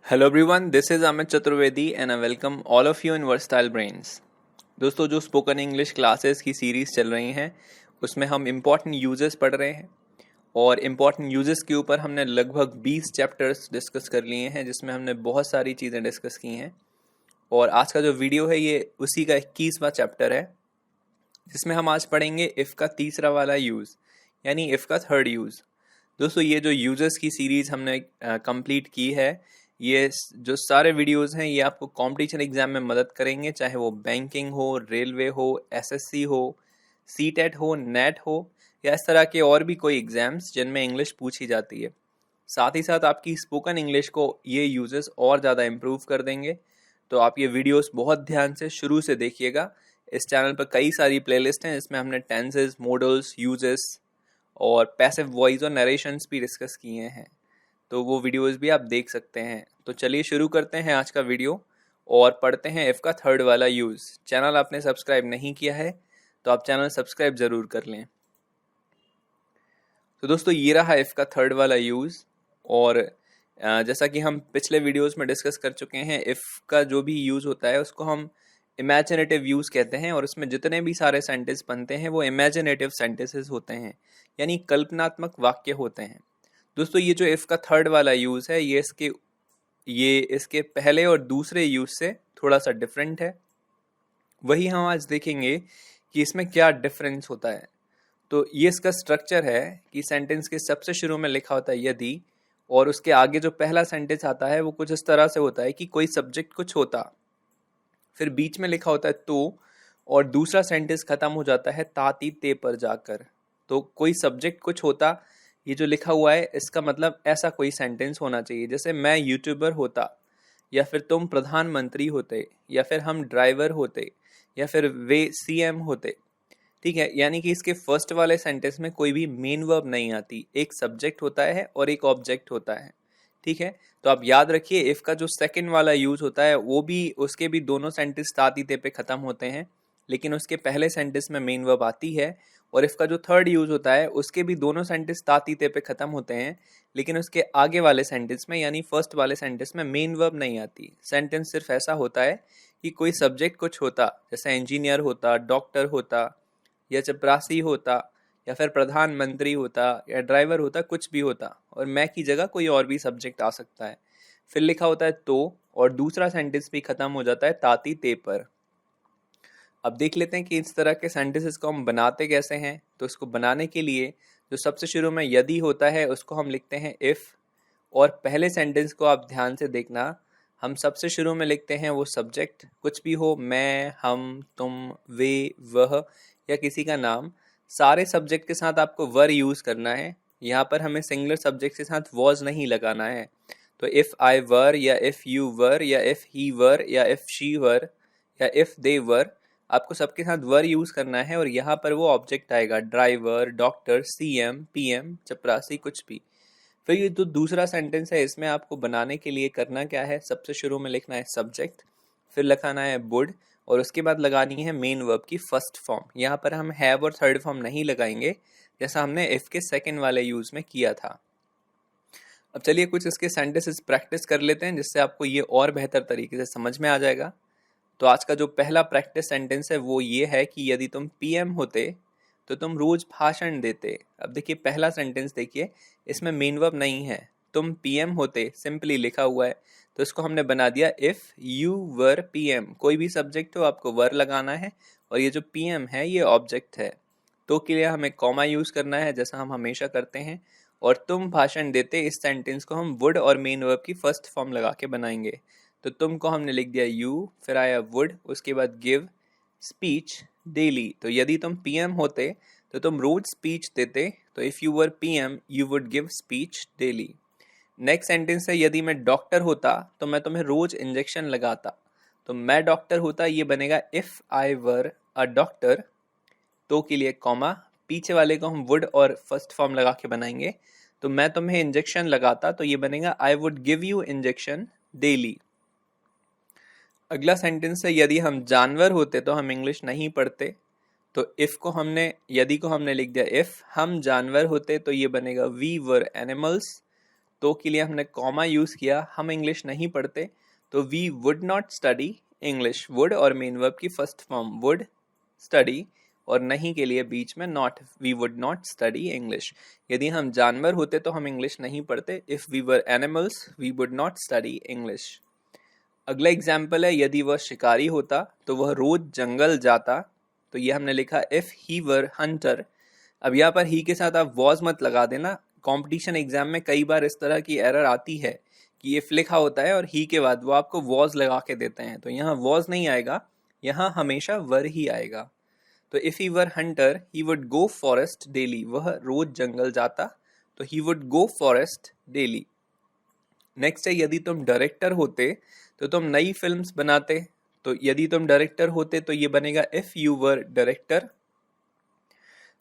Hello everyone, this is Amit Chaturvedi and I welcome all of you in versatile brains. दोस्तों, जो spoken English classes की series चल रही हैं उसमें हम इम्पॉर्टेंट यूजेस पढ़ रहे हैं और इम्पॉर्टेंट यूजेस के ऊपर हमने लगभग 20 चैप्टर्स डिस्कस कर लिए हैं, जिसमें हमने बहुत सारी चीज़ें डिस्कस की हैं। और आज का जो वीडियो है ये उसी का 21वां चैप्टर है, जिसमें हम आज पढ़ेंगे इफ़ का तीसरा वाला यूज़, यानी इफ़ का थर्ड यूज़। दोस्तों, ये जो यूजेस की सीरीज हमने कंप्लीट की है, ये जो सारे वीडियोस हैं ये आपको कंपटीशन एग्जाम में मदद करेंगे, चाहे वो बैंकिंग हो, रेलवे हो, एसएससी हो, सीटेट हो, नेट हो या इस तरह के और भी कोई एग्जाम्स जिनमें इंग्लिश पूछी जाती है। साथ ही साथ आपकी स्पोकन इंग्लिश को ये यूजेस और ज़्यादा इम्प्रूव कर देंगे। तो आप ये वीडियोस बहुत ध्यान से शुरू से देखिएगा। इस चैनल पर कई सारी प्लेलिस्ट हैं जिसमें हमने टेंसेस, मॉडल्स, यूजेस और पैसिव वॉइस और नरेशंस भी डिस्कस किए हैं, तो वो वीडियोस भी आप देख सकते हैं। तो चलिए शुरू करते हैं आज का वीडियो और पढ़ते हैं इफ़ का थर्ड वाला यूज़। चैनल आपने सब्सक्राइब नहीं किया है तो आप चैनल सब्सक्राइब ज़रूर कर लें। तो दोस्तों, ये रहा इफ़ का थर्ड वाला यूज़। और जैसा कि हम पिछले वीडियोस में डिस्कस कर चुके हैं, इफ़ का जो भी यूज़ होता है उसको हम इमेजिनेटिव यूज़ कहते हैं, और उसमें जितने भी सारे सेंटेंस बनते हैं वो इमेजिनेटिव सेंटेंसेस होते हैं, यानी कल्पनात्मक वाक्य होते हैं। दोस्तों, ये जो इफ़ का थर्ड वाला यूज़ है ये इसके पहले और दूसरे यूज़ से थोड़ा सा डिफरेंट है। वही हम आज देखेंगे कि इसमें क्या डिफरेंस होता है। तो ये इसका स्ट्रक्चर है कि सेंटेंस के सबसे शुरू में लिखा होता है यदि, और उसके आगे जो पहला सेंटेंस आता है वो कुछ इस तरह से होता है कि कोई सब्जेक्ट कुछ होता, फिर बीच में लिखा होता है तो, और दूसरा सेंटेंस खत्म हो जाता है ताती ते पर जाकर। तो कोई सब्जेक्ट कुछ होता, ये जो लिखा हुआ है इसका मतलब ऐसा कोई सेंटेंस होना चाहिए, जैसे मैं यूट्यूबर होता, या फिर तुम प्रधानमंत्री होते, या फिर हम ड्राइवर होते, या फिर वे सीएम होते। ठीक है, यानी कि इसके फर्स्ट वाले सेंटेंस में कोई भी मेन वर्ब नहीं आती, एक सब्जेक्ट होता है और एक ऑब्जेक्ट होता है। ठीक है, तो आप याद रखिए इफ का जो सेकंड वाला यूज होता है वो भी, उसके भी दोनों सेंटेंस ताती ते पे खत्म होते हैं, लेकिन उसके पहले सेंटेंस में मेन वर्ब आती है। और इफ का जो थर्ड यूज होता है उसके भी दोनों सेंटेंस ताती ते पे खत्म होते हैं, लेकिन उसके आगे वाले सेंटेंस में यानी फर्स्ट वाले सेंटेंस में मेन वर्ब नहीं आती। सेंटेंस सिर्फ ऐसा होता है कि कोई सब्जेक्ट कुछ होता, जैसे इंजीनियर होता, डॉक्टर होता, या चपरासी होता, या फिर प्रधानमंत्री होता, या ड्राइवर होता, कुछ भी होता, और मैं की जगह कोई और भी सब्जेक्ट आ सकता है। फिर लिखा होता है तो, और दूसरा सेंटेंस भी खत्म हो जाता है ताती ते पर। अब देख लेते हैं कि इस तरह के सेंटेंसेस को हम बनाते कैसे हैं। तो इसको बनाने के लिए जो सबसे शुरू में यदि होता है उसको हम लिखते हैं इफ, और पहले सेंटेंस को आप ध्यान से देखना, हम सबसे शुरू में लिखते हैं वो सब्जेक्ट कुछ भी हो, मैं, हम, तुम, वे, वह, या किसी का नाम। सारे सब्जेक्ट के साथ आपको वर यूज करना है, यहाँ पर हमें सिंगुलर सब्जेक्ट के साथ वॉज नहीं लगाना है। तो इफ आई वर, या इफ यू वर, या इफ ही वर, या इफ शी वर, या इफ दे वर, आपको सबके साथ वर यूज करना है, और यहाँ पर वो ऑब्जेक्ट आएगा, ड्राइवर, डॉक्टर, सीएम, पीएम, चपरासी, कुछ भी। फिर ये जो दूसरा सेंटेंस है इसमें आपको बनाने के लिए करना क्या है, सबसे शुरू में लिखना है सब्जेक्ट, फिर लगाना है वुड, और उसके बाद लगानी है मेन वर्ब की फर्स्ट फॉर्म। यहाँ पर हम हैव और थर्ड फॉर्म नहीं लगाएंगे, जैसा हमने इफ के सेकंड वाले यूज में किया था। अब चलिए कुछ इसके सेंटेंसेस प्रैक्टिस कर लेते हैं, जिससे आपको ये और बेहतर तरीके से समझ में आ जाएगा। तो आज का जो पहला प्रैक्टिस सेंटेंस है वो ये है कि यदि तुम पीएम होते तो तुम रोज भाषण देते। अब देखिए पहला सेंटेंस देखिए, इसमें मेन वर्ब नहीं है, तुम पीएम होते सिंपली लिखा हुआ है, तो इसको हमने बना दिया इफ यू वर पीएम। कोई भी सब्जेक्ट हो आपको वर लगाना है, और ये जो पीएम है ये ऑब्जेक्ट है। तो के लिए हमें कॉमा यूज करना है जैसा हम हमेशा करते हैं, और तुम भाषण देते इस सेंटेंस को हम वुड और मेन वर्ब की फर्स्ट फॉर्म लगा के बनाएंगे। तो तुम को हमने लिख दिया यू, फिर आया वुड, उसके बाद गिव स्पीच डेली। तो यदि तुम पीएम होते तो तुम रोज स्पीच देते, तो if you were PM you would give speech daily. Next sentence है यदि मैं डॉक्टर होता तो मैं तुम्हें रोज इंजेक्शन लगाता। तो मैं डॉक्टर होता ये बनेगा if I were a doctor, तो के लिए कॉमा, पीछे वाले को हम वुड और फर्स्ट फॉर्म लगा के बनाएंगे। तो मैं तुम्हें इंजेक्शन लगाता तो ये बनेगा I would give you injection daily. अगला सेंटेंस है यदि हम जानवर होते तो हम इंग्लिश नहीं पढ़ते। तो इफ को हमने, यदि को हमने लिख दिया इफ हम जानवर होते, तो ये बनेगा वी वर एनिमल्स। तो के लिए हमने कॉमा यूज़ किया, हम इंग्लिश नहीं पढ़ते, तो we would not study English. Would और मेन वर्ब की फर्स्ट फॉर्म वुड, स्टडी, और नहीं के लिए बीच में not, we would not study English. यदि हम जानवर होते तो हम इंग्लिश नहीं पढ़ते। If we were animals we would not study English. अगला एग्जाम्पल है, यदि वह शिकारी होता तो वह रोज जंगल जाता। तो ये हमने लिखा इफ़ ही वर हंटर। अब यहाँ पर ही के साथ आप वॉज मत लगा देना। कंपटीशन एग्जाम में कई बार इस तरह की एरर आती है कि इफ लिखा होता है और ही के बाद वो आपको वॉज लगा के देते हैं, तो यहाँ वॉज नहीं आएगा, यहाँ हमेशा वर ही आएगा। तो if he were Hunter he would go forest daily. वह रोज जंगल जाता, तो he would go forest daily. Next है, यदि तुम डायरेक्टर होते तो तुम नई फिल्म्स बनाते। तो यदि तुम डायरेक्टर होते तो ये बनेगा इफ यू वर डायरेक्टर।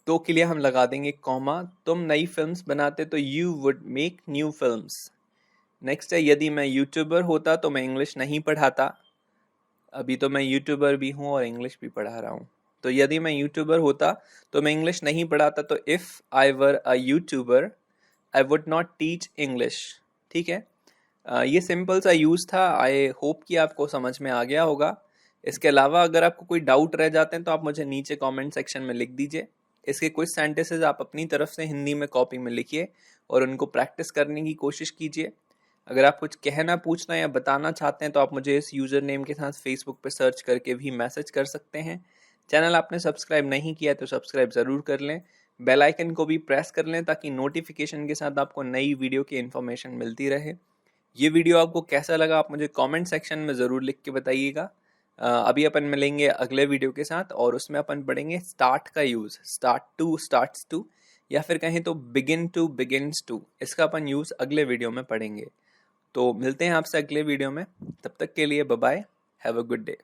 तो के लिए हम लगा देंगे कॉमा, तुम नई फिल्म्स बनाते तो you would make new films. Next है, यदि मैं यूट्यूबर होता तो मैं इंग्लिश नहीं पढ़ाता। अभी तो मैं यूट्यूबर भी हूँ और इंग्लिश भी पढ़ा रहा हूँ। तो यदि मैं यूट्यूबर होता तो मैं इंग्लिश नहीं पढ़ाता, तो if I were a YouTuber I would not teach English. ठीक है, ये सिंपल सा यूज़ था। आई होप कि आपको समझ में आ गया होगा। इसके अलावा अगर आपको कोई डाउट रह जाते हैं तो आप मुझे नीचे कमेंट सेक्शन में लिख दीजिए। इसके कुछ सेंटेंसेस आप अपनी तरफ से हिंदी में कॉपी में लिखिए और उनको प्रैक्टिस करने की कोशिश कीजिए। अगर आप कुछ कहना, पूछना या बताना चाहते हैं तो आप मुझे इस यूज़र नेम के साथ फेसबुक पर सर्च करके भी मैसेज कर सकते हैं। चैनल आपने सब्सक्राइब नहीं किया तो सब्सक्राइब ज़रूर कर लें। बेल आइकन को भी प्रेस कर लें ताकि नोटिफिकेशन के साथ आपको नई वीडियो की इन्फॉर्मेशन मिलती रहे। ये वीडियो आपको कैसा लगा आप मुझे कमेंट सेक्शन में ज़रूर लिख के बताइएगा। अभी अपन मिलेंगे अगले वीडियो के साथ और उसमें अपन पढ़ेंगे स्टार्ट का use, start to, starts to, या फिर कहें तो बिगिन टू, बिगिन्स टू। इसका अपन यूज़ अगले वीडियो में पढ़ेंगे। तो मिलते हैं आपसे अगले वीडियो में, तब तक के लिए bye bye, have a good day.